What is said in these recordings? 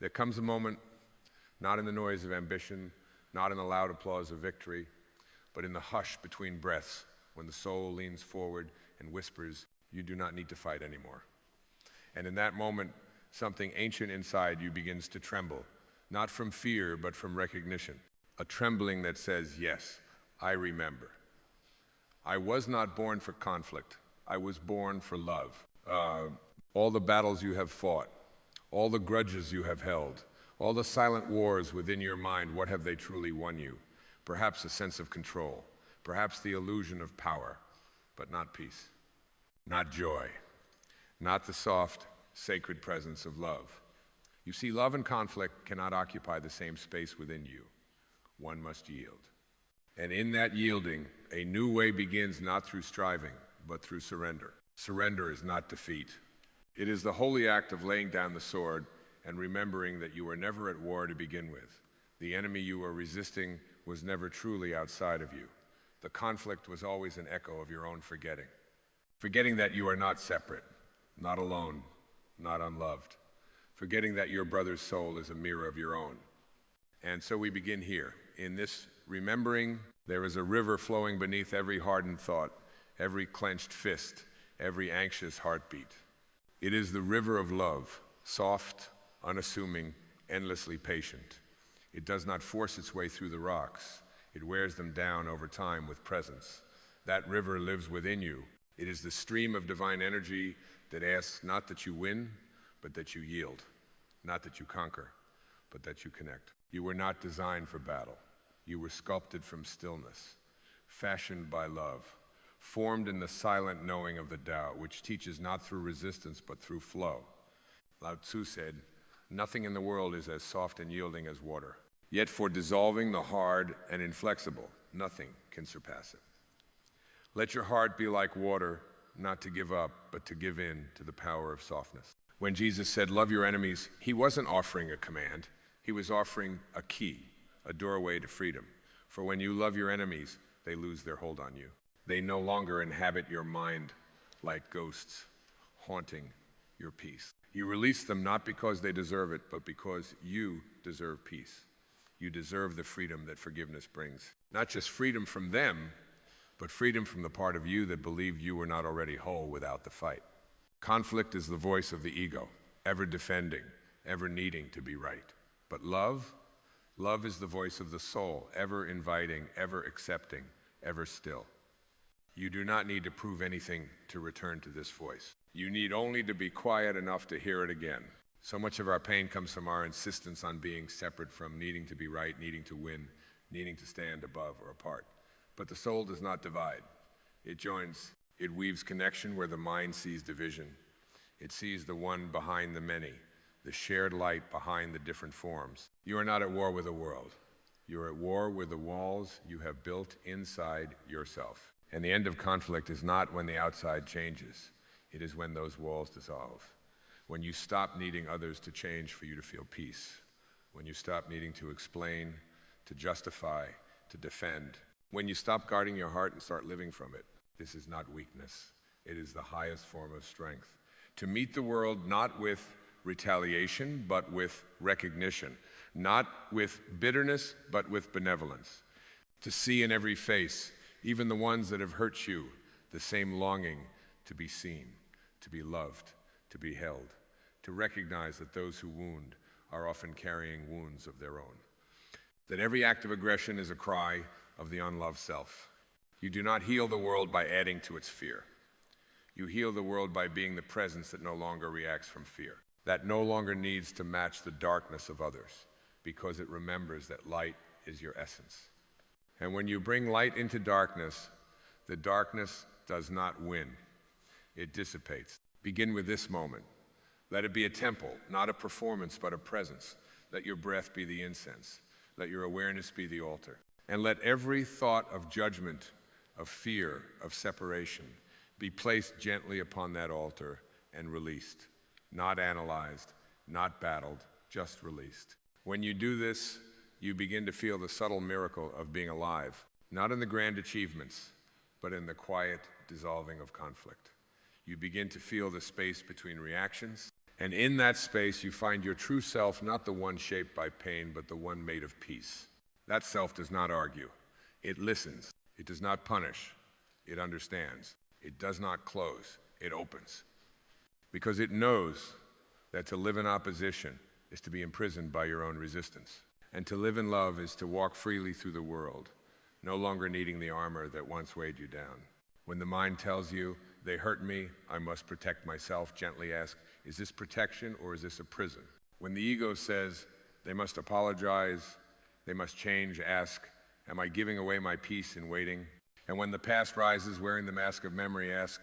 There comes a moment, not in the noise of ambition, not in the loud applause of victory, but in the hush between breaths, when the soul leans forward and whispers, "You do not need to fight anymore." And in that moment, something ancient inside you begins to tremble, not from fear, but from recognition. A trembling that says, "Yes, I remember. I was not born for conflict. I was born for love." All the battles you have fought, all the grudges you have held, all the silent wars within your mind, what have they truly won you? Perhaps a sense of control, perhaps the illusion of power, but not peace, not joy, not the soft, sacred presence of love. You see, love and conflict cannot occupy the same space within you. One must yield. And in that yielding, a new way begins, not through striving, but through surrender. Surrender is not defeat. It is the holy act of laying down the sword and remembering that you were never at war to begin with. The enemy you were resisting was never truly outside of you. The conflict was always an echo of your own forgetting. Forgetting that you are not separate, not alone, not unloved. Forgetting that your brother's soul is a mirror of your own. And so we begin here. In this remembering, there is a river flowing beneath every hardened thought, every clenched fist, every anxious heartbeat. It is the river of love, soft, unassuming, endlessly patient. It does not force its way through the rocks. It wears them down over time with presence. That river lives within you. It is the stream of divine energy that asks not that you win, but that you yield. Not that you conquer, but that you connect. You were not designed for battle. You were sculpted from stillness, fashioned by love, formed in the silent knowing of the Tao, which teaches not through resistance, but through flow. Lao Tzu said, "Nothing in the world is as soft and yielding as water. Yet for dissolving the hard and inflexible, nothing can surpass it." Let your heart be like water, not to give up, but to give in to the power of softness. When Jesus said, "Love your enemies," he wasn't offering a command. He was offering a key, a doorway to freedom. For when you love your enemies, they lose their hold on you. They no longer inhabit your mind like ghosts, haunting your peace. You release them not because they deserve it, but because you deserve peace. You deserve the freedom that forgiveness brings. Not just freedom from them, but freedom from the part of you that believed you were not already whole without the fight. Conflict is the voice of the ego, ever defending, ever needing to be right. But love is the voice of the soul, ever inviting, ever accepting, ever still. You do not need to prove anything to return to this voice. You need only to be quiet enough to hear it again. So much of our pain comes from our insistence on being separate, from needing to be right, needing to win, needing to stand above or apart. But the soul does not divide. It joins. It weaves connection where the mind sees division. It sees the one behind the many, the shared light behind the different forms. You are not at war with the world. You are at war with the walls you have built inside yourself. And the end of conflict is not when the outside changes. It is when those walls dissolve. When you stop needing others to change for you to feel peace. When you stop needing to explain, to justify, to defend. When you stop guarding your heart and start living from it. This is not weakness. It is the highest form of strength. To meet the world not with retaliation, but with recognition. Not with bitterness, but with benevolence. To see in every face, even the ones that have hurt you, the same longing to be seen, to be loved, to be held. To recognize that those who wound are often carrying wounds of their own. That every act of aggression is a cry of the unloved self. You do not heal the world by adding to its fear. You heal the world by being the presence that no longer reacts from fear. That no longer needs to match the darkness of others, because it remembers that light is your essence. And when you bring light into darkness, the darkness does not win. It dissipates. Begin with this moment. Let it be a temple, not a performance, but a presence. Let your breath be the incense. Let your awareness be the altar. And let every thought of judgment, of fear, of separation, be placed gently upon that altar and released. Not analyzed, not battled, just released. When you do this, you begin to feel the subtle miracle of being alive, not in the grand achievements, but in the quiet dissolving of conflict. You begin to feel the space between reactions And in that space, you find your true self, not the one shaped by pain, but the one made of peace. That self does not argue. It listens. It does not punish. It understands. It does not close. It opens. Because it knows that to live in opposition is to be imprisoned by your own resistance. And to live in love is to walk freely through the world, no longer needing the armor that once weighed you down. When the mind tells you, they hurt me, I must protect myself, gently ask, is this protection or is this a prison? When the ego says, they must apologize, they must change, ask, am I giving away my peace in waiting? And when the past rises wearing the mask of memory, ask,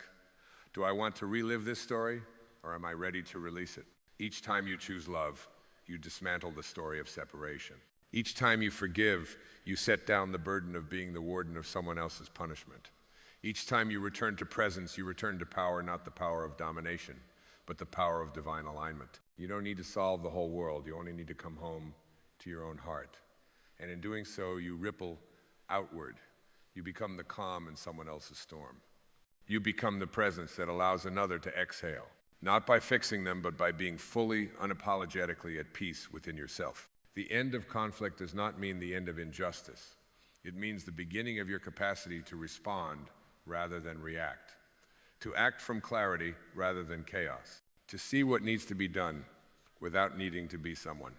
do I want to relive this story or am I ready to release it? Each time you choose love, you dismantle the story of separation. Each time you forgive, you set down the burden of being the warden of someone else's punishment. Each time you return to presence, you return to power, not the power of domination, but the power of divine alignment. You don't need to solve the whole world. You only need to come home to your own heart. And in doing so, you ripple outward. You become the calm in someone else's storm. You become the presence that allows another to exhale, not by fixing them, but by being fully, unapologetically at peace within yourself. The end of conflict does not mean the end of injustice. It means the beginning of your capacity to respond rather than react, to act from clarity rather than chaos, to see what needs to be done without needing to be someone.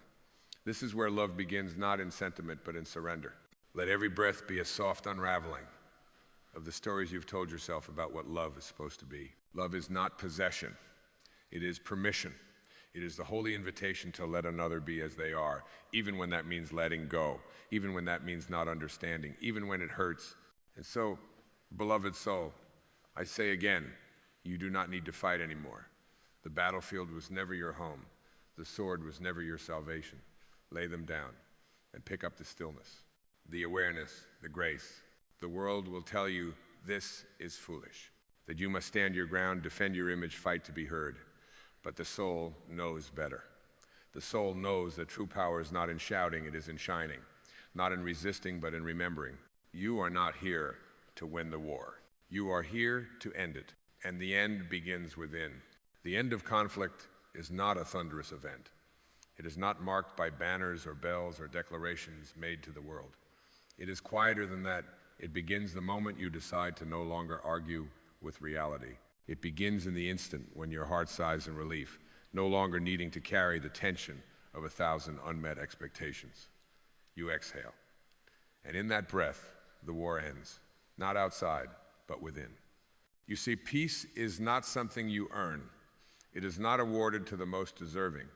This is where love begins, not in sentiment, but in surrender. Let every breath be a soft unraveling of the stories you've told yourself about what love is supposed to be. Love is not possession. It is permission. It is the holy invitation to let another be as they are, even when that means letting go, even when that means not understanding, even when it hurts. And so, beloved soul, I say again, you do not need to fight anymore. The battlefield was never your home. The sword was never your salvation. Lay them down and pick up the stillness, the awareness, the grace. The world will tell you this is foolish, that you must stand your ground, defend your image, fight to be heard. But the soul knows better. The soul knows that true power is not in shouting, it is in shining, not in resisting, but in remembering. You are not here to win the war. You are here to end it, and the end begins within. The end of conflict is not a thunderous event. It is not marked by banners or bells or declarations made to the world. It is quieter than that. It begins the moment you decide to no longer argue with reality. It begins in the instant when your heart sighs in relief, no longer needing to carry the tension of 1,000 unmet expectations. You exhale, and in that breath, the war ends. Not outside, but within. You see, peace is not something you earn. It is not awarded to the most deserving.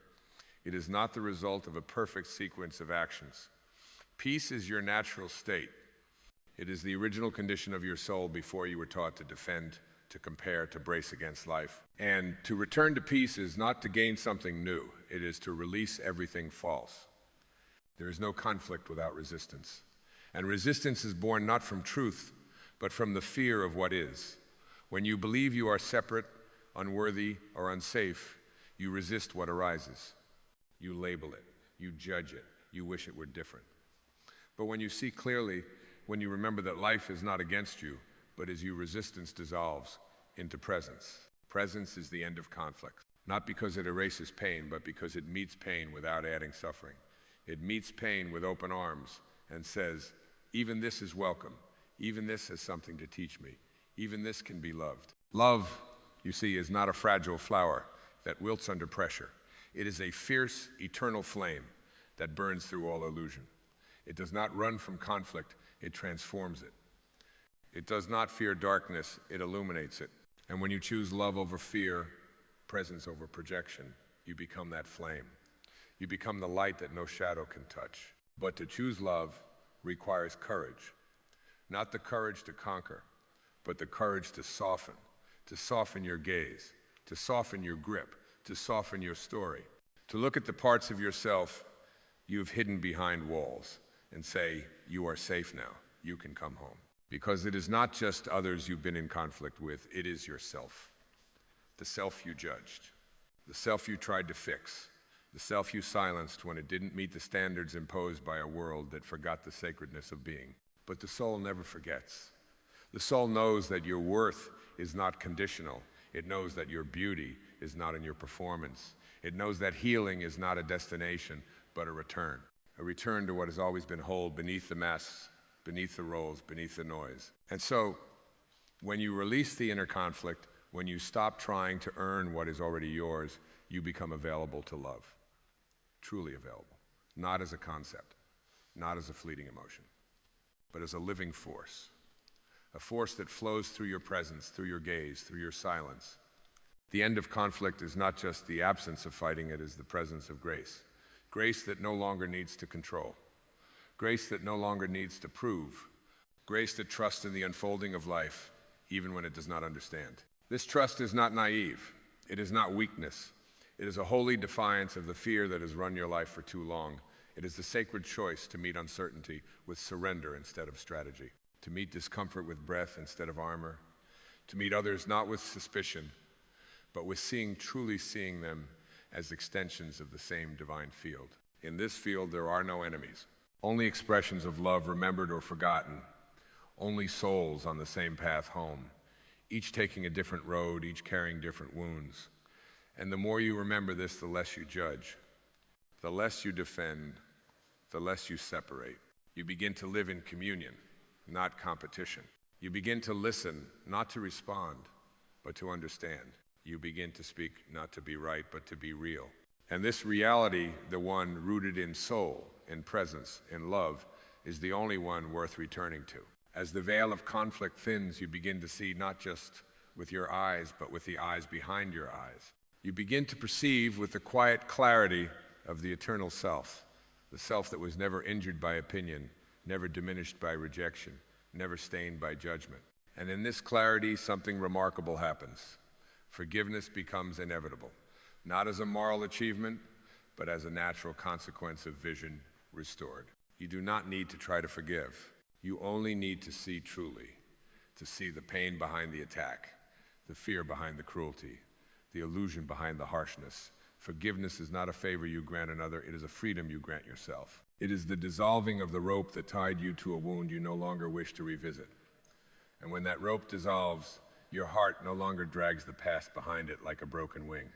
It is not the result of a perfect sequence of actions. Peace is your natural state. It is the original condition of your soul before you were taught to defend, to compare, to brace against life. And to return to peace is not to gain something new. It is to release everything false. There is no conflict without resistance. And resistance is born not from truth, but from the fear of what is. When you believe you are separate, unworthy, or unsafe, you resist what arises. You label it, you judge it, you wish it were different. But when you see clearly, when you remember that life is not against you, but as you resistance dissolves into presence. Presence is the end of conflict, not because it erases pain, but because it meets pain without adding suffering. It meets pain with open arms and says, even this is welcome. Even this has something to teach me. Even this can be loved. Love, you see, is not a fragile flower that wilts under pressure. It is a fierce, eternal flame that burns through all illusion. It does not run from conflict, it transforms it. It does not fear darkness, it illuminates it. And when you choose love over fear, presence over projection, you become that flame. You become the light that no shadow can touch. But to choose love requires courage. Not the courage to conquer, but the courage to soften your gaze, to soften your grip, to soften your story, to look at the parts of yourself you've hidden behind walls and say, you are safe now, you can come home. Because it is not just others you've been in conflict with, it is yourself. The self you judged, the self you tried to fix, the self you silenced when it didn't meet the standards imposed by a world that forgot the sacredness of being. But the soul never forgets. The soul knows that your worth is not conditional. It knows that your beauty is not in your performance. It knows that healing is not a destination, but a return to what has always been whole beneath the masks, beneath the roles, beneath the noise. And so, when you release the inner conflict, when you stop trying to earn what is already yours, you become available to love. Truly available. Not as a concept, not as a fleeting emotion, but as a living force. A force that flows through your presence, through your gaze, through your silence. The end of conflict is not just the absence of fighting, it is the presence of grace. Grace that no longer needs to control. Grace that no longer needs to prove. Grace that trusts in the unfolding of life, even when it does not understand. This trust is not naive. It is not weakness. It is a holy defiance of the fear that has run your life for too long. It is the sacred choice to meet uncertainty with surrender instead of strategy, to meet discomfort with breath instead of armor, to meet others not with suspicion, but with truly seeing them as extensions of the same divine field. In this field, there are no enemies, only expressions of love remembered or forgotten, only souls on the same path home, each taking a different road, each carrying different wounds. And the more you remember this, the less you judge, the less you defend, the less you separate. You begin to live in communion, not competition. You begin to listen, not to respond, but to understand. You begin to speak not to be right, but to be real. And this reality, the one rooted in soul, in presence, in love, is the only one worth returning to. As the veil of conflict thins, you begin to see not just with your eyes, but with the eyes behind your eyes. You begin to perceive with the quiet clarity of the eternal self, the self that was never injured by opinion, never diminished by rejection, never stained by judgment. And in this clarity, something remarkable happens. Forgiveness becomes inevitable, not as a moral achievement, but as a natural consequence of vision restored. You do not need to try to forgive. You only need to see truly, to see the pain behind the attack, the fear behind the cruelty, the illusion behind the harshness. Forgiveness is not a favor you grant another, it is a freedom you grant yourself. It is the dissolving of the rope that tied you to a wound you no longer wish to revisit. And when that rope dissolves, your heart no longer drags the past behind it like a broken wing.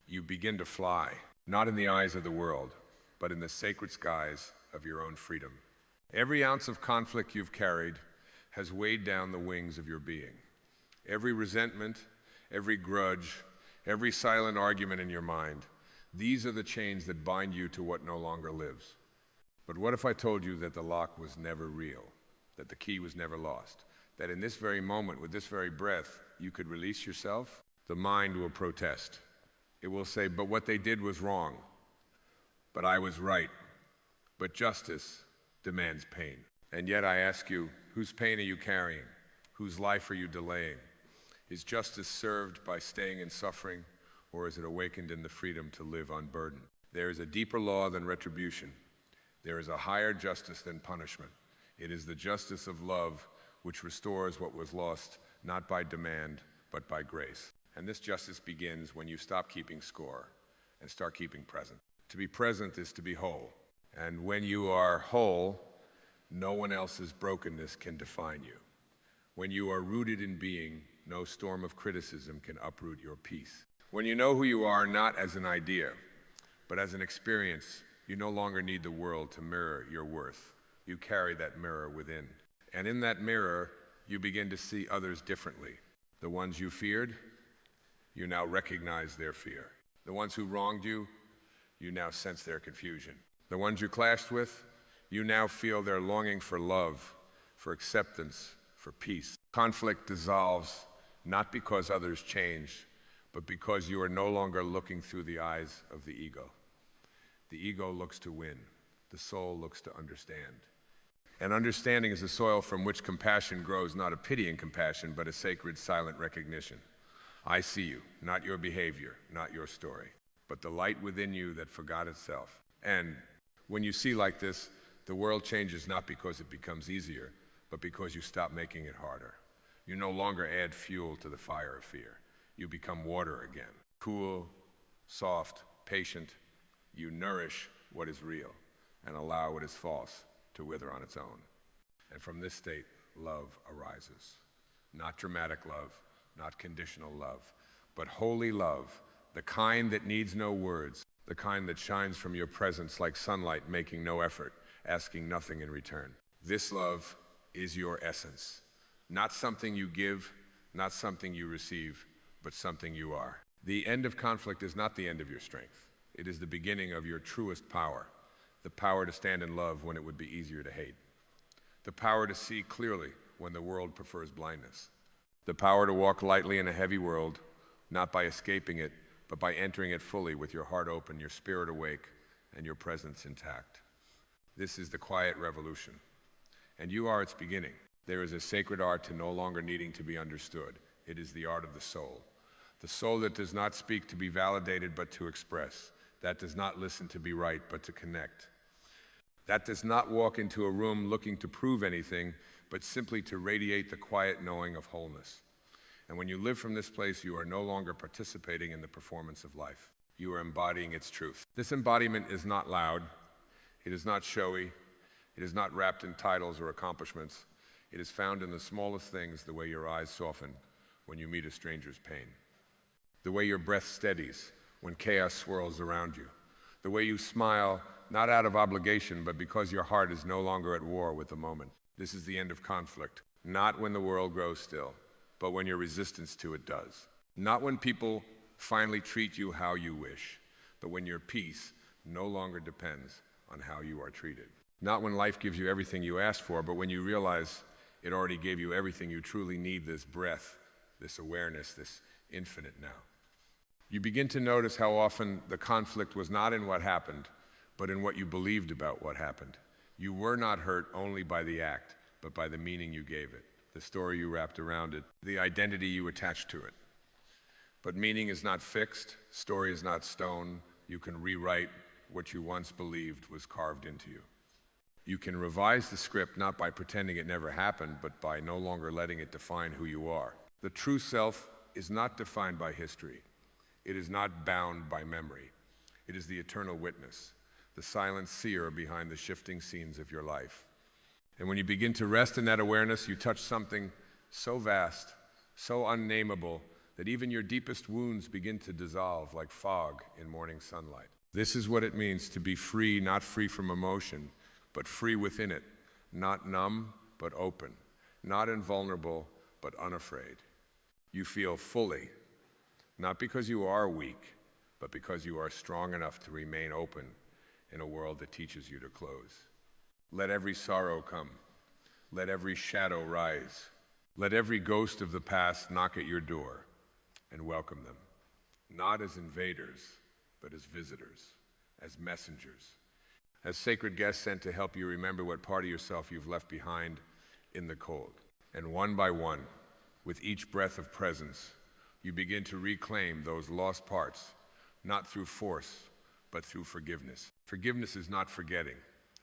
You begin to fly, not in the eyes of the world, but in the sacred skies of your own freedom. Every ounce of conflict you've carried has weighed down the wings of your being. Every resentment, every grudge, every silent argument in your mind, these are the chains that bind you to what no longer lives. But what if I told you that the lock was never real, that the key was never lost, that in this very moment, with this very breath, you could release yourself? The mind will protest. It will say, but what they did was wrong. But I was right. But justice demands pain. And yet I ask you, whose pain are you carrying? Whose life are you delaying? Is justice served by staying in suffering, or is it awakened in the freedom to live unburdened? There is a deeper law than retribution. There is a higher justice than punishment. It is the justice of love which restores what was lost, not by demand, but by grace. And this justice begins when you stop keeping score and start keeping present. To be present is to be whole. And when you are whole, no one else's brokenness can define you. When you are rooted in being, no storm of criticism can uproot your peace. When you know who you are not as an idea, but as an experience, you no longer need the world to mirror your worth. You carry that mirror within. And in that mirror, you begin to see others differently. The ones you feared, you now recognize their fear. The ones who wronged you, you now sense their confusion. The ones you clashed with, you now feel their longing for love, for acceptance, for peace. Conflict dissolves not because others change, but because you are no longer looking through the eyes of the ego. The ego looks to win. The soul looks to understand. And understanding is the soil from which compassion grows, not a pitying compassion, but a sacred, silent recognition. I see you, not your behavior, not your story, but the light within you that forgot itself. And when you see like this, the world changes not because it becomes easier, but because you stop making it harder. You no longer add fuel to the fire of fear. You become water again, cool, soft, patient. You nourish what is real and allow what is false to wither on its own. And from this state, love arises. Not dramatic love, not conditional love, but holy love the kind that needs no words, the kind that shines from your presence like sunlight, making no effort, asking nothing in return. This love is your essence, not something you give, not something you receive, but something you are. The end of conflict is not the end of your strength. It is the beginning of your truest power, the power to stand in love when it would be easier to hate, the power to see clearly when the world prefers blindness, the power to walk lightly in a heavy world, not by escaping it, but by entering it fully with your heart open, your spirit awake, and your presence intact. This is the quiet revolution, and you are its beginning. There is a sacred art to no longer needing to be understood. It is the art of the soul that does not speak to be validated, but to express, that does not listen to be right, but to connect, that does not walk into a room looking to prove anything, but simply to radiate the quiet knowing of wholeness. And when you live from this place, you are no longer participating in the performance of life. You are embodying its truth. This embodiment is not loud. It is not showy. It is not wrapped in titles or accomplishments. It is found in the smallest things, the way your eyes soften when you meet a stranger's pain, the way your breath steadies when chaos swirls around you, the way you smile not out of obligation, but because your heart is no longer at war with the moment. This is the end of conflict, not when the world grows still, but when your resistance to it does. Not when people finally treat you how you wish, but when your peace no longer depends on how you are treated. Not when life gives you everything you asked for, but when you realize it already gave you everything you truly need, this breath, this awareness, this infinite now. You begin to notice how often the conflict was not in what happened, but in what you believed about what happened. You were not hurt only by the act, but by the meaning you gave it, the story you wrapped around it, the identity you attached to it. But meaning is not fixed, story is not stone. You can rewrite what you once believed was carved into you. You can revise the script not by pretending it never happened, but by no longer letting it define who you are. The true self is not defined by history. It is not bound by memory. It is the eternal witness, the silent seer behind the shifting scenes of your life. And when you begin to rest in that awareness, you touch something so vast, so unnameable, that even your deepest wounds begin to dissolve like fog in morning sunlight. This is what it means to be free, not free from emotion, but free within it, not numb, but open, not invulnerable, but unafraid. You feel fully, not because you are weak, but because you are strong enough to remain open in a world that teaches you to close. Let every sorrow come. Let every shadow rise. Let every ghost of the past knock at your door and welcome them, not as invaders, but as visitors, as messengers, as sacred guests sent to help you remember what part of yourself you've left behind in the cold. And one by one, with each breath of presence, you begin to reclaim those lost parts, not through force, but through forgiveness. Forgiveness is not forgetting.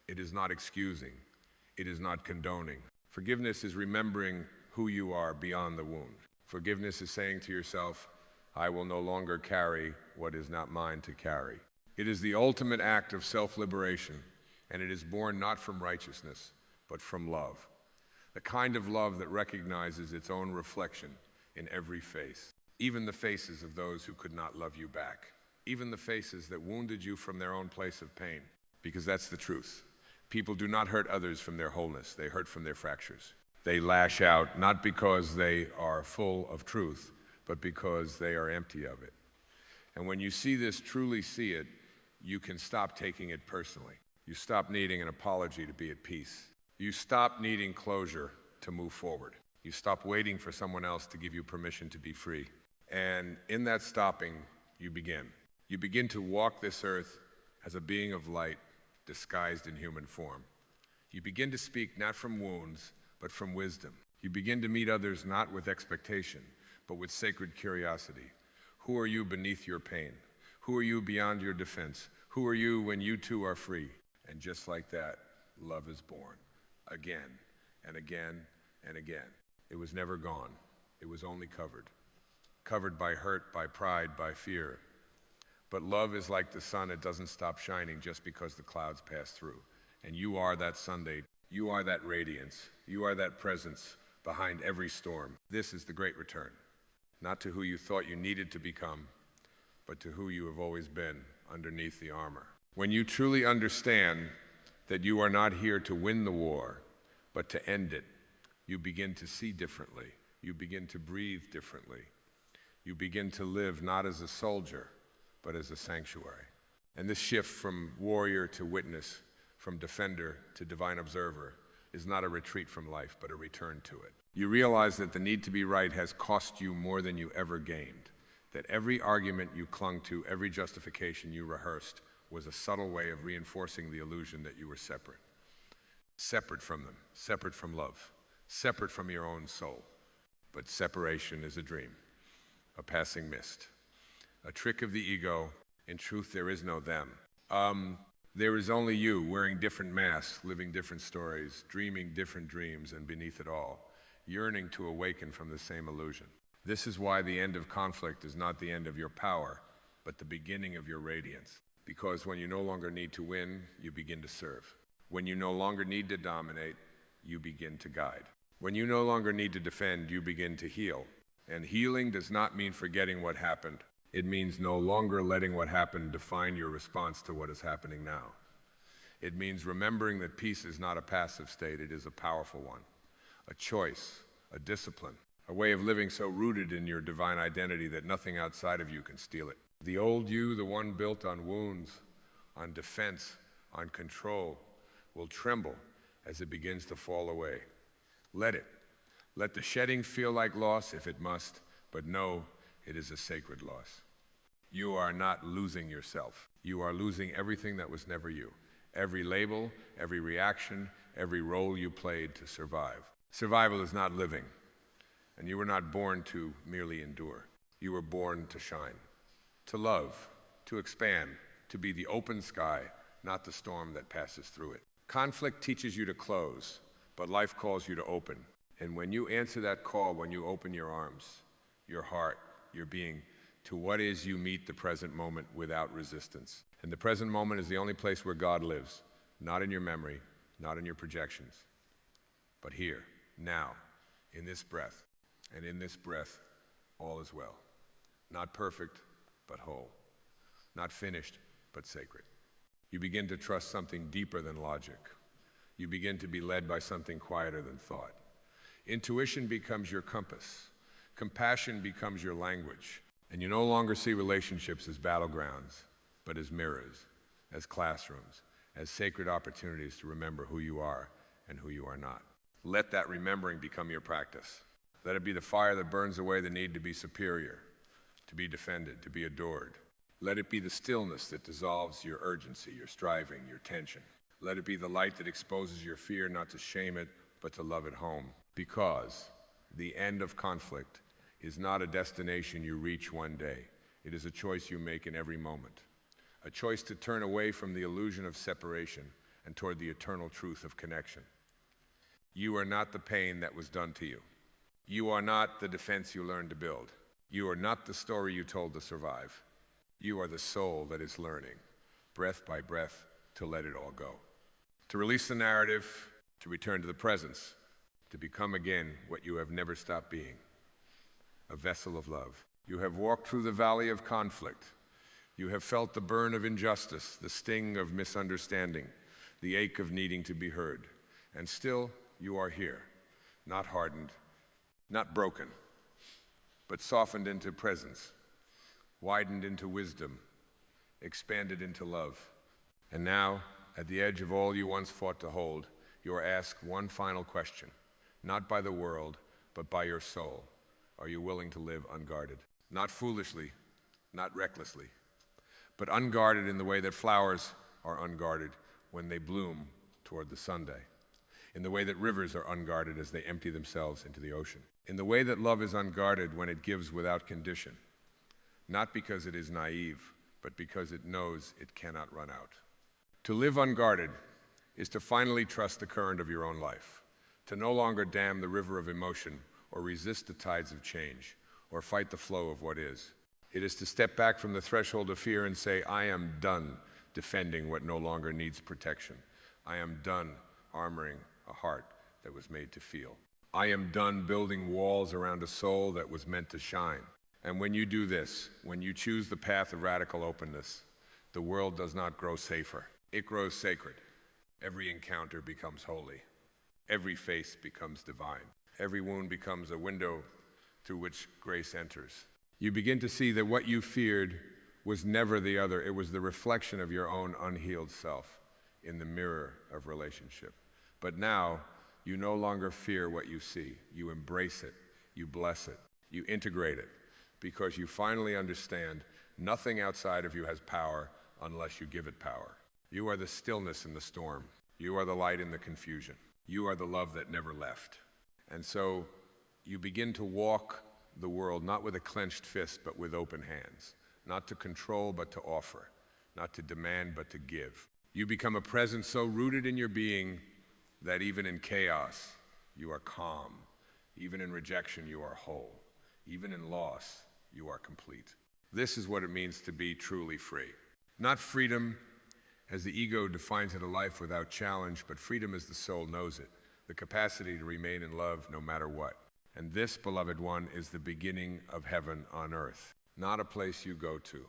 It is not excusing. It is not condoning. Forgiveness is remembering who you are beyond the wound. Forgiveness is saying to yourself, I will no longer carry what is not mine to carry. It is the ultimate act of self-liberation, and it is born not from righteousness, but from love. The kind of love that recognizes its own reflection in every face, even the faces of those who could not love you back, even the faces that wounded you from their own place of pain, because that's the truth. People do not hurt others from their wholeness, they hurt from their fractures. They lash out not because they are full of truth, but because they are empty of it. And when you see this, truly see it, you can stop taking it personally. You stop needing an apology to be at peace. You stop needing closure to move forward. You stop waiting for someone else to give you permission to be free. And in that stopping, you begin. You begin to walk this earth as a being of light disguised in human form. You begin to speak not from wounds, but from wisdom. You begin to meet others not with expectation, but with sacred curiosity. Who are you beneath your pain? Who are you beyond your defense? Who are you when you too are free? And just like that, love is born. Again and again and again. It was never gone. It was only covered. Covered by hurt, by pride, by fear. But love is like the sun. It doesn't stop shining just because the clouds pass through. And you are that Sunday. You are that radiance. You are that presence behind every storm. This is the great return. Not to who you thought you needed to become, but but to who you have always been underneath the armor. When you truly understand that you are not here to win the war, but to end it, you begin to see differently. You begin to breathe differently. You begin to live not as a soldier, but as a sanctuary. And this shift from warrior to witness, from defender to divine observer, is not a retreat from life, but a return to it. You realize that the need to be right has cost you more than you ever gained, that every argument you clung to, every justification you rehearsed, was a subtle way of reinforcing the illusion that you were separate. Separate from them, separate from love, separate from your own soul. But separation is a dream, a passing mist, a trick of the ego. In truth, there is no them. There is only you, wearing different masks, living different stories, dreaming different dreams, and beneath it all, yearning to awaken from the same illusion. This is why the end of conflict is not the end of your power, but the beginning of your radiance. Because when you no longer need to win, you begin to serve. When you no longer need to dominate, you begin to guide. When you no longer need to defend, you begin to heal. And healing does not mean forgetting what happened. It means no longer letting what happened define your response to what is happening now. It means remembering that peace is not a passive state, it is a powerful one. A choice, a discipline, a way of living so rooted in your divine identity that nothing outside of you can steal it. The old you, the one built on wounds, on defense, on control, will tremble as it begins to fall away. Let it. Let the shedding feel like loss if it must, but know it is a sacred loss. You are not losing yourself. You are losing everything that was never you. Every label, every reaction, every role you played to survive. Survival is not living, and you were not born to merely endure. You were born to shine, to love, to expand, to be the open sky, not the storm that passes through it. Conflict teaches you to close, but life calls you to open. And when you answer that call, when you open your arms, your heart, your being, to what is, you meet the present moment without resistance. And the present moment is the only place where God lives, not in your memory, not in your projections, but here, now, in this breath. And in this breath, all is well. Not perfect, but whole. Not finished, but sacred. You begin to trust something deeper than logic. You begin to be led by something quieter than thought. Intuition becomes your compass. Compassion becomes your language. And you no longer see relationships as battlegrounds, but as mirrors, as classrooms, as sacred opportunities to remember who you are and who you are not. Let that remembering become your practice. Let it be the fire that burns away the need to be superior, to be defended, to be adored. Let it be the stillness that dissolves your urgency, your striving, your tension. Let it be the light that exposes your fear, not to shame it, but to love it home. Because the end of conflict is not a destination you reach one day. It is a choice you make in every moment. A choice to turn away from the illusion of separation and toward the eternal truth of connection. You are not the pain that was done to you. You are not the defense you learned to build. You are not the story you told to survive. You are the soul that is learning, breath by breath, to let it all go. To release the narrative, to return to the presence, to become again what you have never stopped being, a vessel of love. You have walked through the valley of conflict. You have felt the burn of injustice, the sting of misunderstanding, the ache of needing to be heard. And still, you are here, not hardened, not broken, but softened into presence, widened into wisdom, expanded into love. And now, at the edge of all you once fought to hold, you are asked one final question, not by the world, but by your soul. Are you willing to live unguarded? Not foolishly, not recklessly, but unguarded in the way that flowers are unguarded when they bloom toward the Sunday, in the way that rivers are unguarded as they empty themselves into the ocean, in the way that love is unguarded when it gives without condition, not because it is naive, but because it knows it cannot run out. To live unguarded is to finally trust the current of your own life, to no longer dam the river of emotion or resist the tides of change, or fight the flow of what is. It is to step back from the threshold of fear and say, I am done defending what no longer needs protection. I am done armoring a heart that was made to feel. I am done building walls around a soul that was meant to shine. And when you do this, when you choose the path of radical openness, the world does not grow safer. It grows sacred. Every encounter becomes holy. Every face becomes divine. Every wound becomes a window through which grace enters. You begin to see that what you feared was never the other. It was the reflection of your own unhealed self in the mirror of relationship. But now, you no longer fear what you see. You embrace it. You bless it. You integrate it, because you finally understand nothing outside of you has power unless you give it power. You are the stillness in the storm. You are the light in the confusion. You are the love that never left. And so you begin to walk the world not with a clenched fist, but with open hands. Not to control, but to offer. Not to demand, but to give. You become a presence so rooted in your being that even in chaos, you are calm. Even in rejection, you are whole. Even in loss, you are complete. This is what it means to be truly free. Not freedom as the ego defines it, a life without challenge, but freedom as the soul knows it, the capacity to remain in love no matter what. And this, beloved one, is the beginning of heaven on earth. Not a place you go to,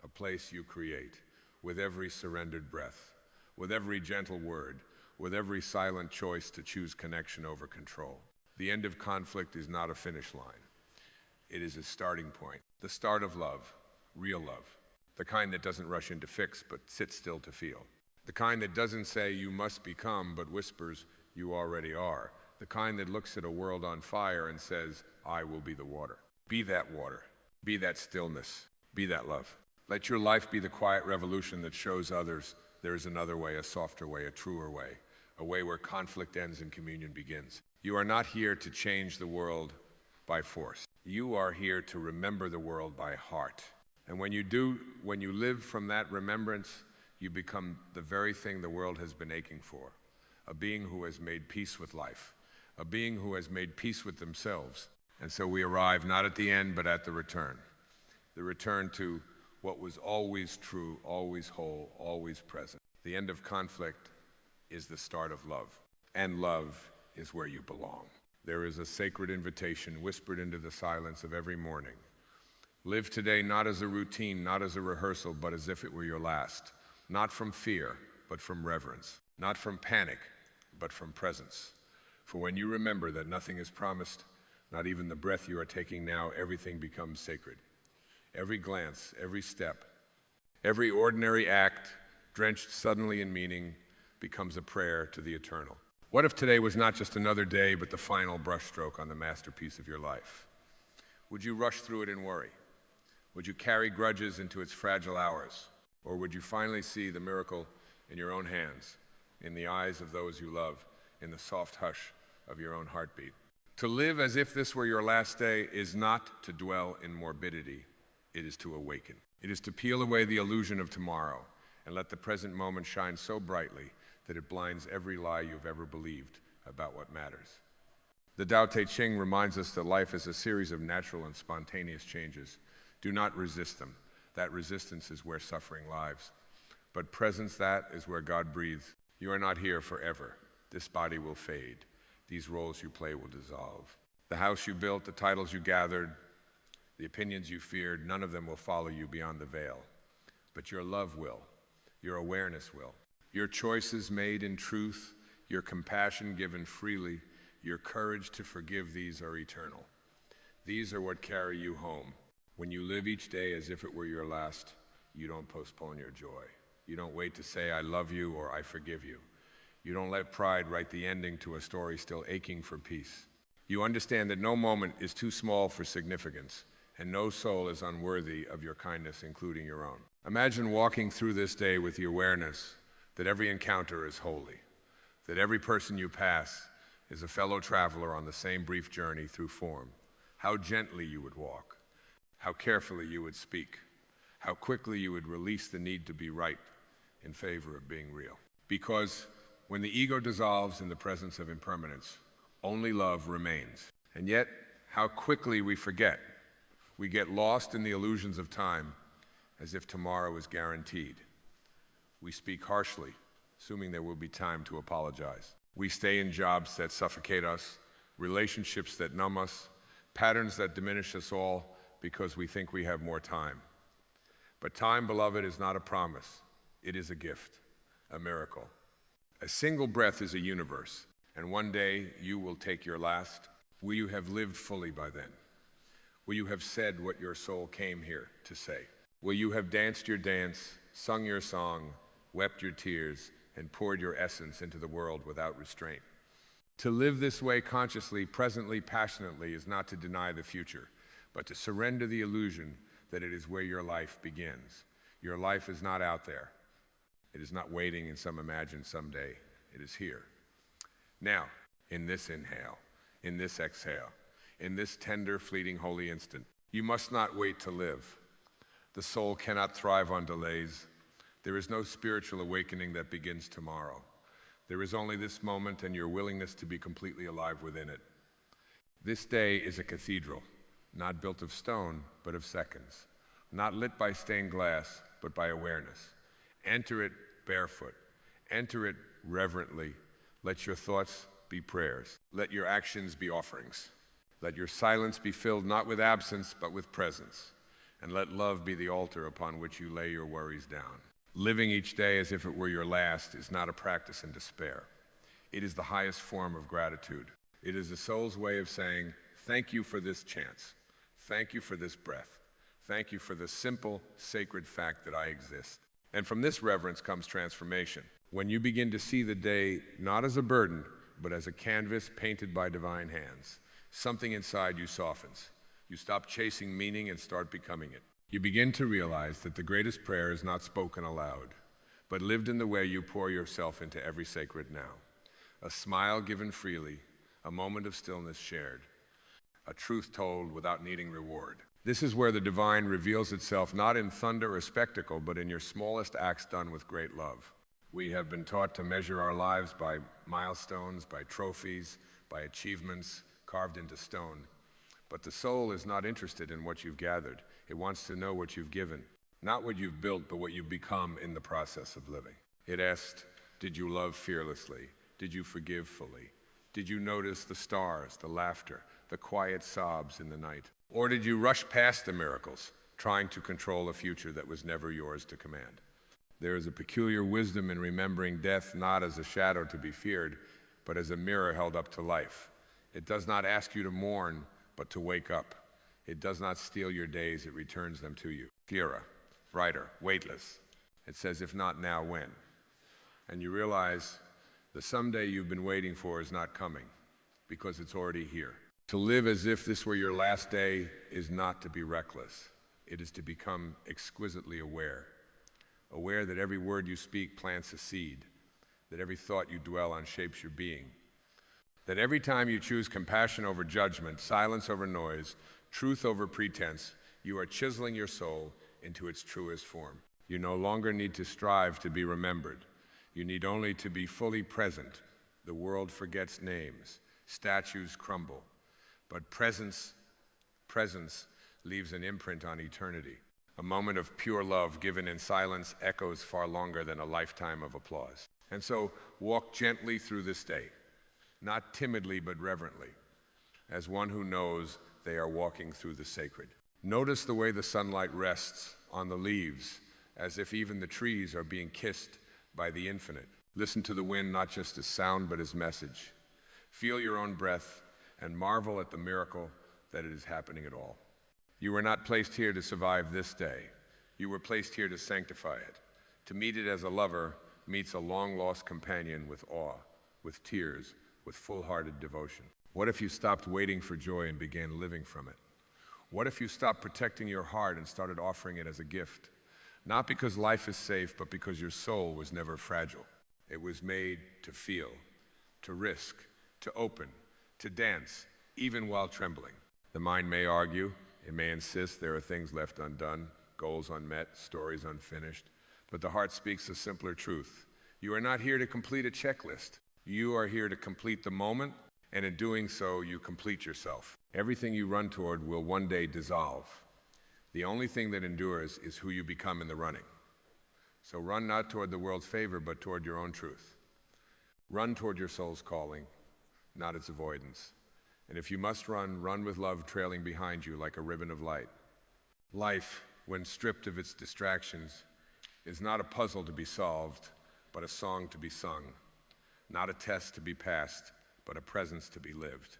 a place you create with every surrendered breath, with every gentle word, with every silent choice to choose connection over control. The end of conflict is not a finish line. It is a starting point, the start of love, real love, the kind that doesn't rush into fix but sits still to feel, the kind that doesn't say you must become but whispers you already are, the kind that looks at a world on fire and says, I will be the water. Be that water, be that stillness, be that love. Let your life be the quiet revolution that shows others there is another way, a softer way, a truer way, a way where conflict ends and communion begins. You are not here to change the world by force. You are here to remember the world by heart. And when you do, when you live from that remembrance, you become the very thing the world has been aching for, a being who has made peace with life, a being who has made peace with themselves. And so we arrive not at the end, but at the return to what was always true, always whole, always present. The end of conflict is the start of love, and love is where you belong. There is a sacred invitation whispered into the silence of every morning. Live today not as a routine, not as a rehearsal, but as if it were your last. Not from fear, but from reverence. Not from panic, but from presence. For when you remember that nothing is promised, not even the breath you are taking now, everything becomes sacred. Every glance, every step, every ordinary act, drenched suddenly in meaning, becomes a prayer to the eternal. What if today was not just another day, but the final brushstroke on the masterpiece of your life? Would you rush through it in worry? Would you carry grudges into its fragile hours? Or would you finally see the miracle in your own hands, in the eyes of those you love, in the soft hush of your own heartbeat? To live as if this were your last day is not to dwell in morbidity. It is to awaken. It is to peel away the illusion of tomorrow and let the present moment shine so brightly that it blinds every lie you've ever believed about what matters. The Tao Te Ching reminds us that life is a series of natural and spontaneous changes. Do not resist them. That resistance is where suffering lies. But presence, that is where God breathes. You are not here forever. This body will fade. These roles you play will dissolve. The house you built, the titles you gathered, the opinions you feared, none of them will follow you beyond the veil. But your love will. Your awareness will. Your choices made in truth, your compassion given freely, your courage to forgive, these are eternal. These are what carry you home. When you live each day as if it were your last, you don't postpone your joy. You don't wait to say, I love you or I forgive you. You don't let pride write the ending to a story still aching for peace. You understand that no moment is too small for significance, and no soul is unworthy of your kindness, including your own. Imagine walking through this day with the awareness that every encounter is holy, that every person you pass is a fellow traveler on the same brief journey through form. How gently you would walk, how carefully you would speak, how quickly you would release the need to be right in favor of being real. Because when the ego dissolves in the presence of impermanence, only love remains. And yet, how quickly we forget. We get lost in the illusions of time as if tomorrow is guaranteed. We speak harshly, assuming there will be time to apologize. We stay in jobs that suffocate us, relationships that numb us, patterns that diminish us all, because we think we have more time. But time, beloved, is not a promise. It is a gift, a miracle. A single breath is a universe, and one day you will take your last. Will you have lived fully by then? Will you have said what your soul came here to say? Will you have danced your dance, sung your song, wept your tears, and poured your essence into the world without restraint? To live this way consciously, presently, passionately is not to deny the future, but to surrender the illusion that it is where your life begins. Your life is not out there. It is not waiting in some imagined someday. It is here. Now, in this inhale, in this exhale, in this tender, fleeting, holy instant, you must not wait to live. The soul cannot thrive on delays. There is no spiritual awakening that begins tomorrow. There is only this moment and your willingness to be completely alive within it. This day is a cathedral, not built of stone, but of seconds, not lit by stained glass, but by awareness. Enter it barefoot. Enter it reverently. Let your thoughts be prayers. Let your actions be offerings. Let your silence be filled not with absence, but with presence. And let love be the altar upon which you lay your worries down. Living each day as if it were your last is not a practice in despair. It is the highest form of gratitude. It is the soul's way of saying, thank you for this chance. Thank you for this breath. Thank you for the simple, sacred fact that I exist. And from this reverence comes transformation. When you begin to see the day not as a burden, but as a canvas painted by divine hands, something inside you softens. You stop chasing meaning and start becoming it. You begin to realize that the greatest prayer is not spoken aloud, but lived in the way you pour yourself into every sacred now. A smile given freely, a moment of stillness shared, a truth told without needing reward. This is where the divine reveals itself not in thunder or spectacle, but in your smallest acts done with great love. We have been taught to measure our lives by milestones, by trophies, by achievements carved into stone. But the soul is not interested in what you've gathered. It wants to know what you've given, not what you've built, but what you've become in the process of living. It asked, did you love fearlessly? Did you forgive fully? Did you notice the stars, the laughter, the quiet sobs in the night? Or did you rush past the miracles, trying to control a future that was never yours to command? There is a peculiar wisdom in remembering death not as a shadow to be feared, but as a mirror held up to life. It does not ask you to mourn, but to wake up. It does not steal your days, it returns them to you. Clearer, brighter, weightless. It says, if not now, when? And you realize the someday you've been waiting for is not coming, because it's already here. To live as if this were your last day is not to be reckless. It is to become exquisitely aware. Aware that every word you speak plants a seed, that every thought you dwell on shapes your being, that every time you choose compassion over judgment, silence over noise, truth over pretense, you are chiseling your soul into its truest form. You no longer need to strive to be remembered. You need only to be fully present. The world forgets names. Statues crumble. But presence leaves an imprint on eternity. A moment of pure love given in silence echoes far longer than a lifetime of applause. And so walk gently through this day, not timidly but reverently, as one who knows they are walking through the sacred. Notice the way the sunlight rests on the leaves, as if even the trees are being kissed by the infinite. Listen to the wind not just as sound but as message. Feel your own breath and marvel at the miracle that it is happening at all. You were not placed here to survive this day. You were placed here to sanctify it, to meet it as a lover meets a long-lost companion with awe, with tears, with full-hearted devotion. What if you stopped waiting for joy and began living from it? What if you stopped protecting your heart and started offering it as a gift? Not because life is safe, but because your soul was never fragile. It was made to feel, to risk, to open, to dance, even while trembling. The mind may argue, it may insist there are things left undone, goals unmet, stories unfinished, but the heart speaks a simpler truth. You are not here to complete a checklist. You are here to complete the moment, and in doing so, you complete yourself. Everything you run toward will one day dissolve. The only thing that endures is who you become in the running. So run not toward the world's favor, but toward your own truth. Run toward your soul's calling, not its avoidance. And if you must run, run with love trailing behind you like a ribbon of light. Life, when stripped of its distractions, is not a puzzle to be solved, but a song to be sung. Not a test to be passed, but a presence to be lived.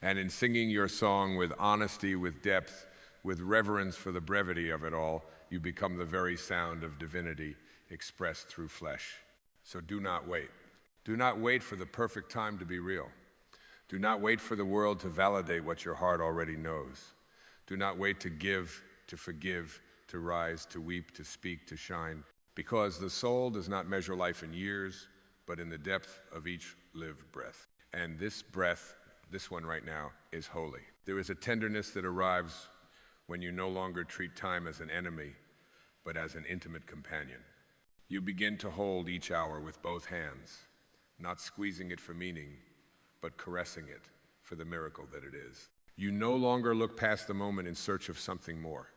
And in singing your song with honesty, with depth, with reverence for the brevity of it all, you become the very sound of divinity expressed through flesh. So do not wait. Do not wait for the perfect time to be real. Do not wait for the world to validate what your heart already knows. Do not wait to give, to forgive, to rise, to weep, to speak, to shine, because the soul does not measure life in years, but in the depth of each lived breath. And this breath, this one right now, is holy. There is a tenderness that arrives when you no longer treat time as an enemy, but as an intimate companion. You begin to hold each hour with both hands, not squeezing it for meaning, but caressing it for the miracle that it is. You no longer look past the moment in search of something more,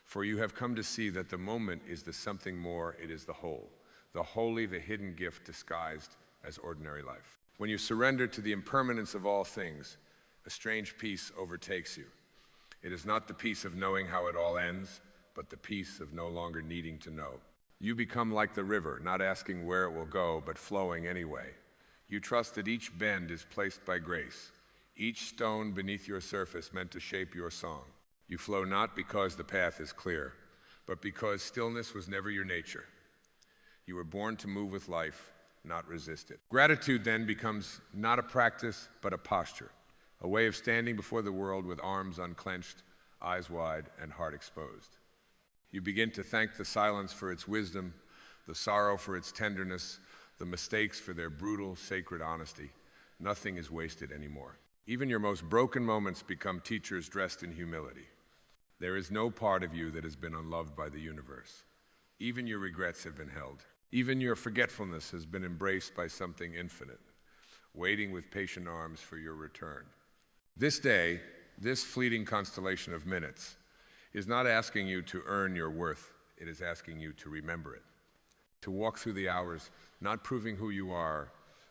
for you have come to see that the moment is the something more, it is the whole, the holy, the hidden gift disguised as ordinary life. When you surrender to the impermanence of all things, a strange peace overtakes you. It is not the peace of knowing how it all ends, but the peace of no longer needing to know. You become like the river, not asking where it will go, but flowing anyway. You trust that each bend is placed by grace, each stone beneath your surface meant to shape your song. You flow not because the path is clear, but because stillness was never your nature. You were born to move with life, not resist it. Gratitude then becomes not a practice, but a posture, a way of standing before the world with arms unclenched, eyes wide, and heart exposed. You begin to thank the silence for its wisdom, the sorrow for its tenderness, the mistakes for their brutal, sacred honesty. Nothing is wasted anymore. Even your most broken moments become teachers dressed in humility. There is no part of you that has been unloved by the universe. Even your regrets have been held. Even your forgetfulness has been embraced by something infinite, waiting with patient arms for your return. This day, this fleeting constellation of minutes, is not asking you to earn your worth. It is asking you to remember it. To walk through the hours, not proving who you are,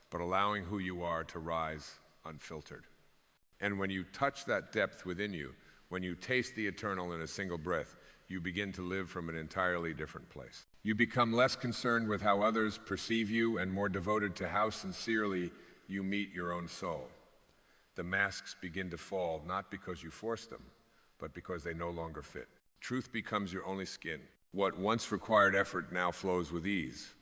but allowing who you are to rise unfiltered. And when you touch that depth within you, when you taste the eternal in a single breath, you begin to live from an entirely different place. You become less concerned with how others perceive you and more devoted to how sincerely you meet your own soul. The masks begin to fall, not because you force them, but because they no longer fit. Truth becomes your only skin. What once required effort now flows with ease.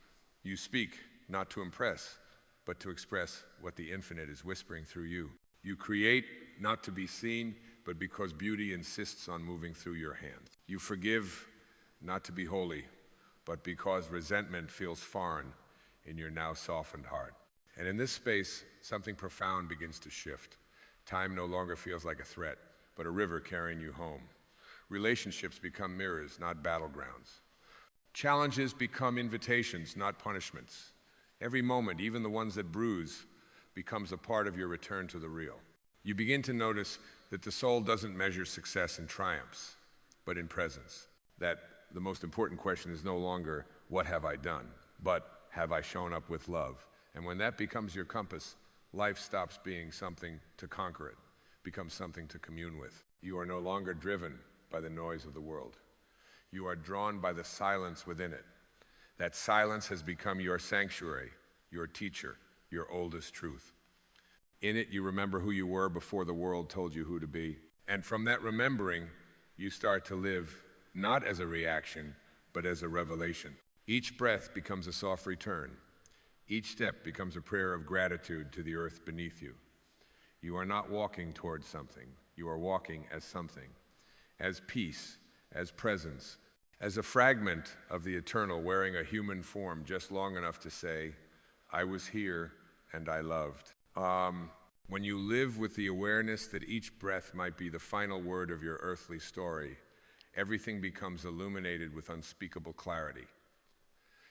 You speak, not to impress, but to express what the infinite is whispering through you. You create, not to be seen, but because beauty insists on moving through your hands. You forgive, not to be holy, but because resentment feels foreign in your now softened heart. And in this space, something profound begins to shift. Time no longer feels like a threat, but a river carrying you home. Relationships become mirrors, not battlegrounds. Challenges become invitations, not punishments. Every moment, even the ones that bruise, becomes a part of your return to the real. You begin to notice that the soul doesn't measure success in triumphs, but in presence. That the most important question is no longer, what have I done? But have I shown up with love? And when that becomes your compass, life stops being something to conquer it, becomes something to commune with. You are no longer driven by the noise of the world. You are drawn by the silence within it. That silence has become your sanctuary, your teacher, your oldest truth. In it, you remember who you were before the world told you who to be. And from that remembering, you start to live not as a reaction, but as a revelation. Each breath becomes a soft return. Each step becomes a prayer of gratitude to the earth beneath you. You are not walking towards something. You are walking as something, as peace, as presence, as a fragment of the eternal wearing a human form just long enough to say, I was here and I loved. When you live with the awareness that each breath might be the final word of your earthly story, everything becomes illuminated with unspeakable clarity.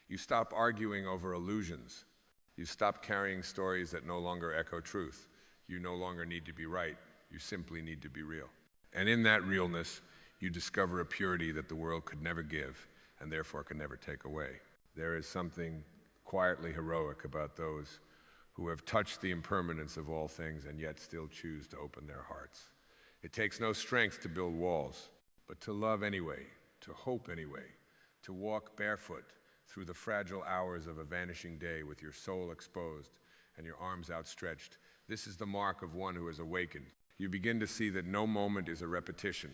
You stop arguing over illusions. You stop carrying stories that no longer echo truth. You no longer need to be right. You simply need to be real. And in that realness, you discover a purity that the world could never give and therefore could never take away. There is something quietly heroic about those who have touched the impermanence of all things and yet still choose to open their hearts. It takes no strength to build walls, but to love anyway, to hope anyway, to walk barefoot through the fragile hours of a vanishing day with your soul exposed and your arms outstretched. This is the mark of one who has awakened. You begin to see that no moment is a repetition.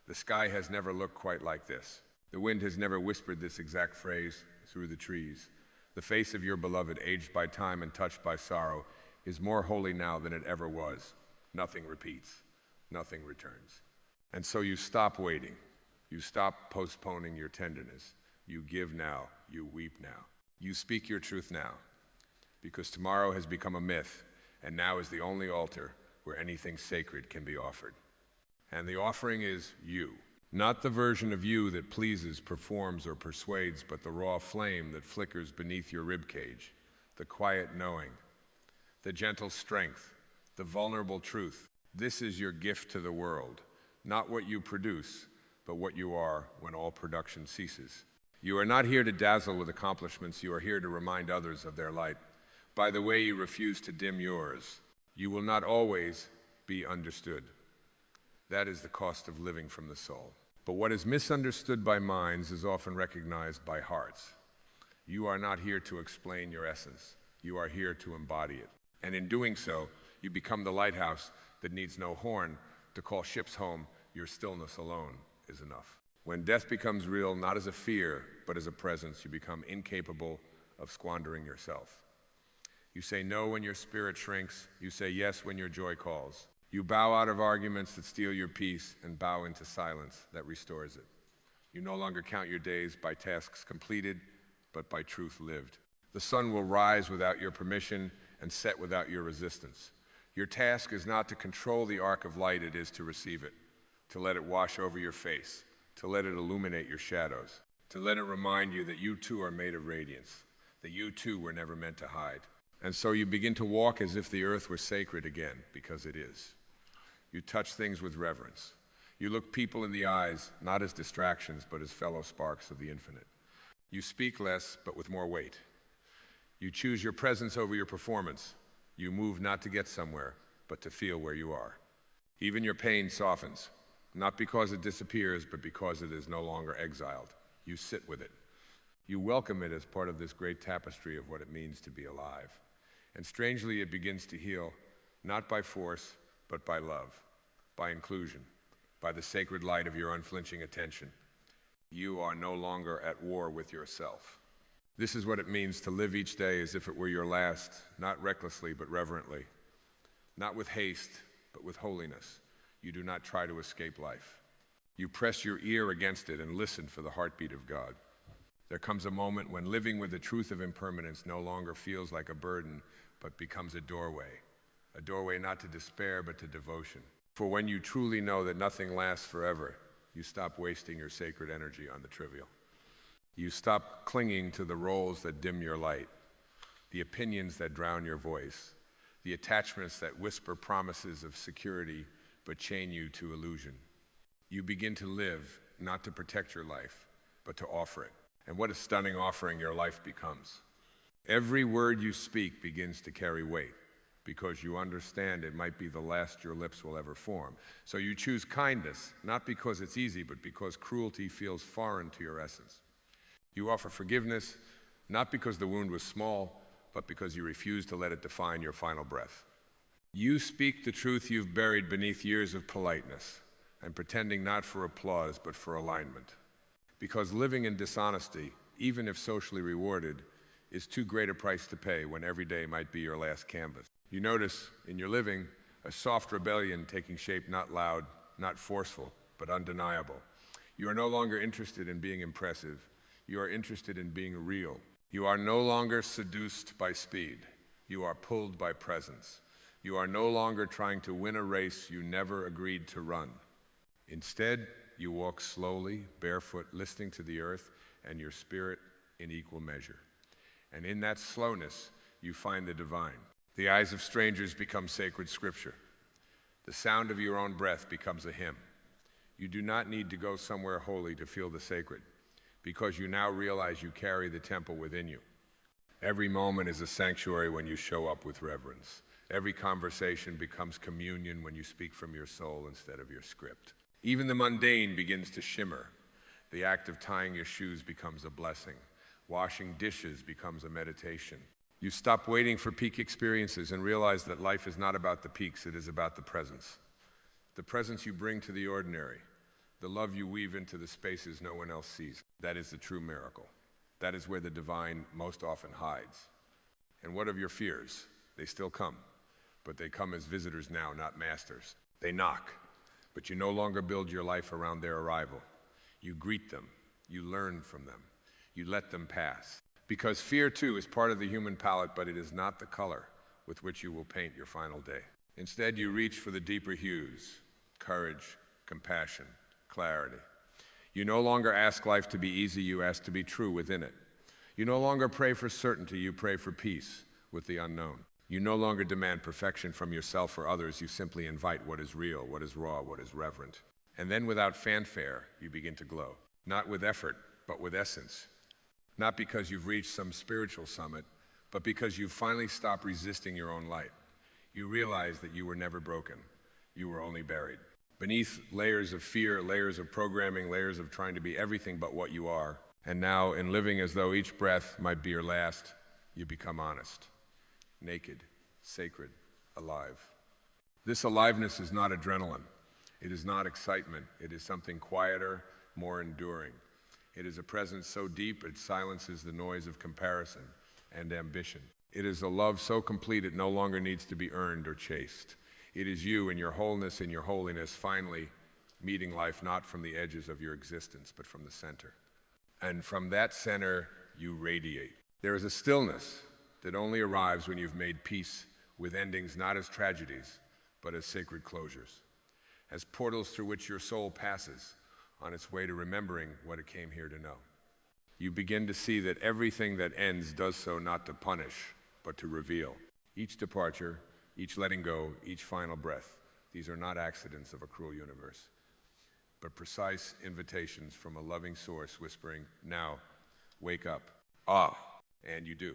The sky has never looked quite like this. The wind has never whispered this exact phrase through the trees. The face of your beloved, aged by time and touched by sorrow, is more holy now than it ever was. Nothing repeats. Nothing returns. And so you stop waiting. You stop postponing your tenderness. You give now. You weep now. You speak your truth now. Because tomorrow has become a myth, and now is the only altar where anything sacred can be offered. And the offering is you. Not the version of you that pleases, performs, or persuades, but the raw flame that flickers beneath your ribcage, the quiet knowing, the gentle strength, the vulnerable truth. This is your gift to the world, not what you produce, but what you are when all production ceases. You are not here to dazzle with accomplishments, you are here to remind others of their light. By the way you refuse to dim yours, you will not always be understood. That is the cost of living from the soul. But what is misunderstood by minds is often recognized by hearts. You are not here to explain your essence. You are here to embody it. And in doing so, you become the lighthouse that needs no horn to call ships home. Your stillness alone is enough. When death becomes real, not as a fear, but as a presence, you become incapable of squandering yourself. You say no when your spirit shrinks. You say yes when your joy calls. You bow out of arguments that steal your peace and bow into silence that restores it. You no longer count your days by tasks completed, but by truth lived. The sun will rise without your permission and set without your resistance. Your task is not to control the arc of light, it is to receive it, to let it wash over your face, to let it illuminate your shadows, to let it remind you that you too are made of radiance, that you too were never meant to hide. And so you begin to walk as if the earth were sacred again, because it is. You touch things with reverence. You look people in the eyes, not as distractions, but as fellow sparks of the infinite. You speak less, but with more weight. You choose your presence over your performance. You move not to get somewhere, but to feel where you are. Even your pain softens, not because it disappears, but because it is no longer exiled. You sit with it. You welcome it as part of this great tapestry of what it means to be alive. And strangely, it begins to heal, not by force, but by love, by inclusion, by the sacred light of your unflinching attention. You are no longer at war with yourself. This is what it means to live each day as if it were your last, not recklessly, but reverently. Not with haste, but with holiness. You do not try to escape life. You press your ear against it and listen for the heartbeat of God. There comes a moment when living with the truth of impermanence no longer feels like a burden, but becomes a doorway not to despair, but to devotion. For when you truly know that nothing lasts forever, you stop wasting your sacred energy on the trivial. You stop clinging to the roles that dim your light, the opinions that drown your voice, the attachments that whisper promises of security but chain you to illusion. You begin to live, not to protect your life, but to offer it. And what a stunning offering your life becomes. Every word you speak begins to carry weight, because you understand it might be the last your lips will ever form. So you choose kindness, not because it's easy, but because cruelty feels foreign to your essence. You offer forgiveness, not because the wound was small, but because you refuse to let it define your final breath. You speak the truth you've buried beneath years of politeness, and pretending not for applause, but for alignment. Because living in dishonesty, even if socially rewarded, is too great a price to pay when every day might be your last canvas. You notice in your living a soft rebellion taking shape, not loud, not forceful, but undeniable. You are no longer interested in being impressive. You are interested in being real. You are no longer seduced by speed. You are pulled by presence. You are no longer trying to win a race you never agreed to run. Instead, you walk slowly, barefoot, listening to the earth and your spirit in equal measure. And in that slowness, you find the divine. The eyes of strangers become sacred scripture. The sound of your own breath becomes a hymn. You do not need to go somewhere holy to feel the sacred, because you now realize you carry the temple within you. Every moment is a sanctuary when you show up with reverence. Every conversation becomes communion when you speak from your soul instead of your script. Even the mundane begins to shimmer. The act of tying your shoes becomes a blessing. Washing dishes becomes a meditation. You stop waiting for peak experiences and realize that life is not about the peaks, it is about the presence. The presence you bring to the ordinary, the love you weave into the spaces no one else sees. That is the true miracle. That is where the divine most often hides. And what of your fears? They still come, but they come as visitors now, not masters. They knock, but you no longer build your life around their arrival. You greet them, you learn from them, you let them pass. Because fear too is part of the human palette, but it is not the color with which you will paint your final day. Instead, you reach for the deeper hues: courage, compassion, clarity. You no longer ask life to be easy, you ask to be true within it. You no longer pray for certainty, you pray for peace with the unknown. You no longer demand perfection from yourself or others, you simply invite what is real, what is raw, what is reverent. And then without fanfare, you begin to glow. Not with effort, but with essence. Not because you've reached some spiritual summit, but because you've finally stopped resisting your own light. You realize that you were never broken, you were only buried. Beneath layers of fear, layers of programming, layers of trying to be everything but what you are. And now, in living as though each breath might be your last, you become honest, naked, sacred, alive. This aliveness is not adrenaline. It is not excitement. It is something quieter, more enduring. It is a presence so deep it silences the noise of comparison and ambition. It is a love so complete it no longer needs to be earned or chased. It is you in your wholeness, in your holiness, finally meeting life not from the edges of your existence, but from the center. And from that center, you radiate. There is a stillness that only arrives when you've made peace with endings not as tragedies, but as sacred closures, as portals through which your soul passes on its way to remembering what it came here to know. You begin to see that everything that ends does so not to punish, but to reveal. Each departure, each letting go, each final breath, these are not accidents of a cruel universe, but precise invitations from a loving source whispering, now, wake up. Ah, and you do.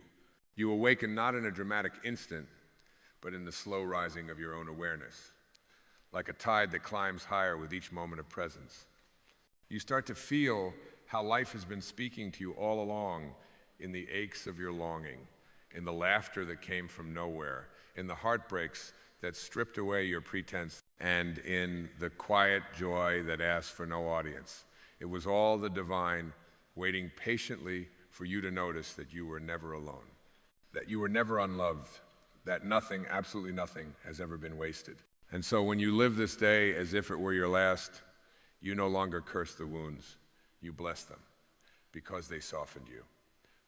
You awaken not in a dramatic instant, but in the slow rising of your own awareness, like a tide that climbs higher with each moment of presence. You start to feel how life has been speaking to you all along in the aches of your longing, in the laughter that came from nowhere, in the heartbreaks that stripped away your pretense, and in the quiet joy that asked for no audience. It was all the divine waiting patiently for you to notice that you were never alone, that you were never unloved, that nothing, absolutely nothing, has ever been wasted. And so when you live this day as if it were your last, you no longer curse the wounds, you bless them, because they softened you,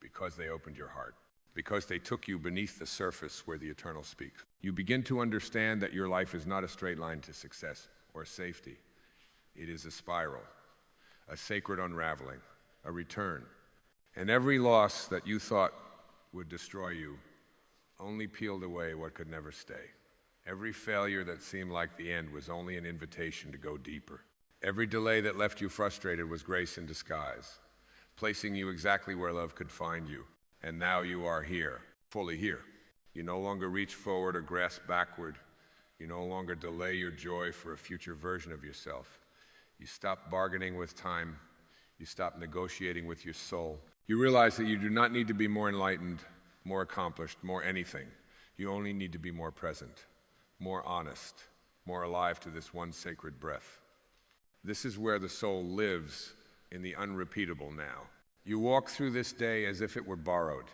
because they opened your heart, because they took you beneath the surface where the eternal speaks. You begin to understand that your life is not a straight line to success or safety. It is a spiral, a sacred unraveling, a return. And every loss that you thought would destroy you only peeled away what could never stay. Every failure that seemed like the end was only an invitation to go deeper. Every delay that left you frustrated was grace in disguise, placing you exactly where love could find you. And now you are here, fully here. You no longer reach forward or grasp backward. You no longer delay your joy for a future version of yourself. You stop bargaining with time. You stop negotiating with your soul. You realize that you do not need to be more enlightened, more accomplished, more anything. You only need to be more present, more honest, more alive to this one sacred breath. This is where the soul lives in the unrepeatable now. You walk through this day as if it were borrowed,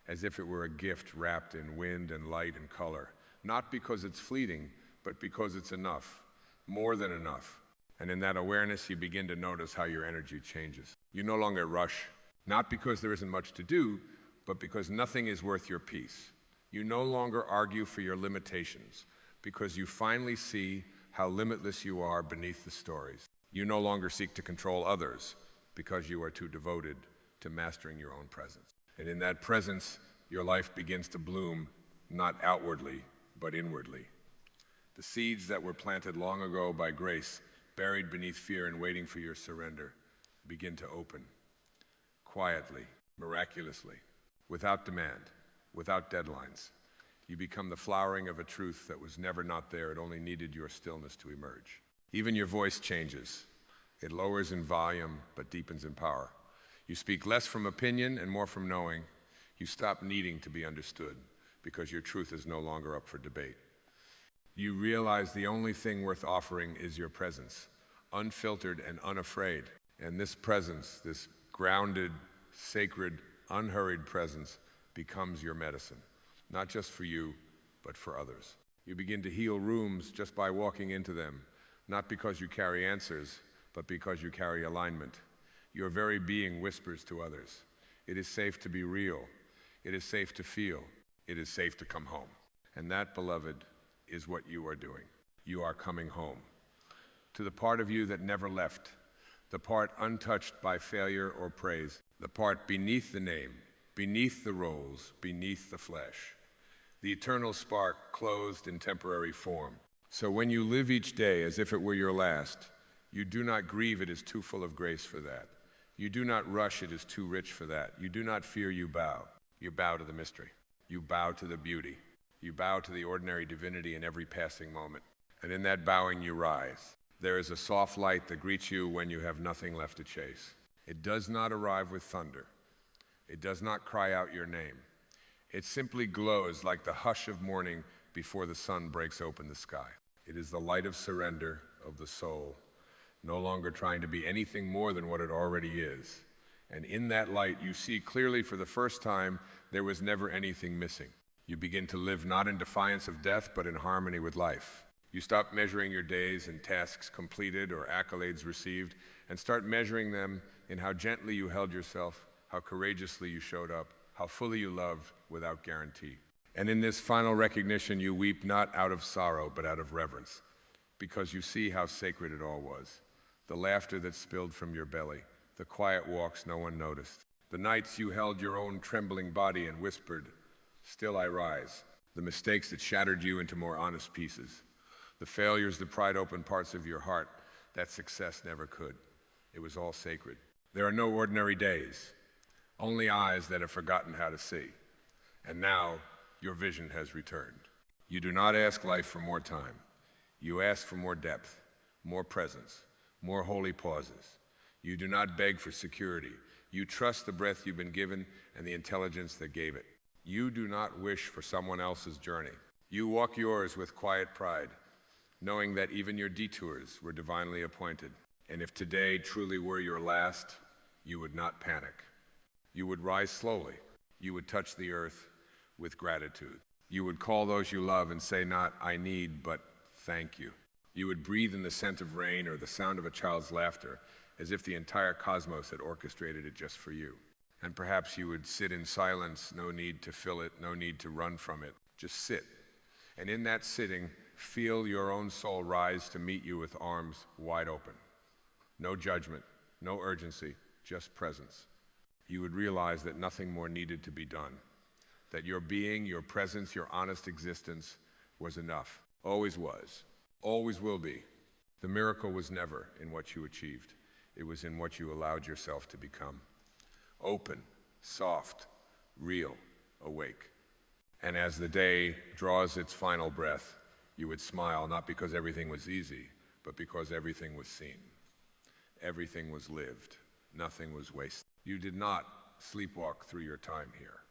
as if it were a gift wrapped in wind and light and color, not because it's fleeting, but because it's enough, more than enough. And in that awareness, you begin to notice how your energy changes. You no longer rush, not because there isn't much to do, but because nothing is worth your peace. You no longer argue for your limitations, because you finally see how limitless you are beneath the stories. You no longer seek to control others, because you are too devoted to mastering your own presence. And in that presence, your life begins to bloom, not outwardly, but inwardly. The seeds that were planted long ago by grace, buried beneath fear and waiting for your surrender, begin to open, quietly, miraculously, without demand, without deadlines. You become the flowering of a truth that was never not there. It only needed your stillness to emerge. Even your voice changes. It lowers in volume, but deepens in power. You speak less from opinion and more from knowing. You stop needing to be understood because your truth is no longer up for debate. You realize the only thing worth offering is your presence, unfiltered and unafraid. And this presence, this grounded, sacred, unhurried presence, becomes your medicine, not just for you, but for others. You begin to heal rooms just by walking into them, not because you carry answers, but because you carry alignment. Your very being whispers to others. It is safe to be real. It is safe to feel. It is safe to come home. And that, beloved, is what you are doing. You are coming home. To the part of you that never left, the part untouched by failure or praise, the part beneath the name, beneath the roles, beneath the flesh, the eternal spark clothed in temporary form. So when you live each day as if it were your last, you do not grieve it is too full of grace for that. You do not rush it is too rich for that. You do not fear, you bow. You bow to the mystery. You bow to the beauty. You bow to the ordinary divinity in every passing moment. And in that bowing you rise. There is a soft light that greets you when you have nothing left to chase. It does not arrive with thunder. It does not cry out your name. It simply glows like the hush of morning before the sun breaks open the sky. It is the light of surrender of the soul, no longer trying to be anything more than what it already is. And in that light, you see clearly for the first time there was never anything missing. You begin to live not in defiance of death, but in harmony with life. You stop measuring your days in tasks completed or accolades received, and start measuring them in how gently you held yourself, how courageously you showed up, how fully you loved without guarantee. And in this final recognition, you weep not out of sorrow, but out of reverence, because you see how sacred it all was. The laughter that spilled from your belly, the quiet walks no one noticed, the nights you held your own trembling body and whispered, "Still I rise," the mistakes that shattered you into more honest pieces, the failures that pried open parts of your heart that success never could. It was all sacred. There are no ordinary days, only eyes that have forgotten how to see. And now your vision has returned. You do not ask life for more time. You ask for more depth, more presence, more holy pauses. You do not beg for security. You trust the breath you've been given and the intelligence that gave it. You do not wish for someone else's journey. You walk yours with quiet pride, knowing that even your detours were divinely appointed. And if today truly were your last, you would not panic. You would rise slowly. You would touch the earth with gratitude. You would call those you love and say not, "I need," but "thank you." You would breathe in the scent of rain or the sound of a child's laughter, as if the entire cosmos had orchestrated it just for you. And perhaps you would sit in silence, no need to fill it, no need to run from it. Just sit. And in that sitting, feel your own soul rise to meet you with arms wide open. No judgment, no urgency, just presence. You would realize that nothing more needed to be done, that your being, your presence, your honest existence was enough, always was, always will be. The miracle was never in what you achieved. It was in what you allowed yourself to become. Open, soft, real, awake. And as the day draws its final breath, you would smile, not because everything was easy, but because everything was seen. Everything was lived. Nothing was wasted. You did not sleepwalk through your time here.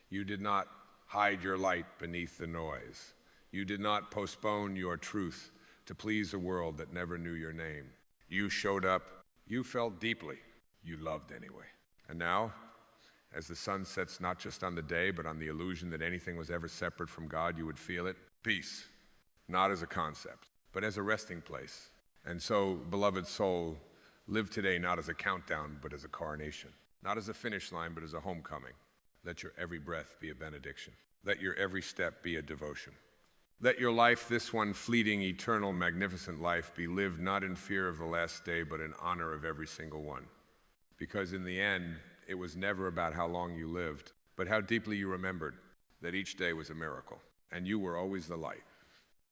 You did not hide your light beneath the noise. You did not postpone your truth to please a world that never knew your name. You showed up. You felt deeply. You loved anyway. And now, as the sun sets not just on the day, but on the illusion that anything was ever separate from God, you would feel it. Peace, not as a concept, but as a resting place. And so, beloved soul, live today not as a countdown, but as a coronation. Not as a finish line, but as a homecoming. Let your every breath be a benediction. Let your every step be a devotion. Let your life, this one fleeting, eternal, magnificent life, be lived not in fear of the last day, but in honor of every single one. Because in the end, it was never about how long you lived, but how deeply you remembered that each day was a miracle, and you were always the light.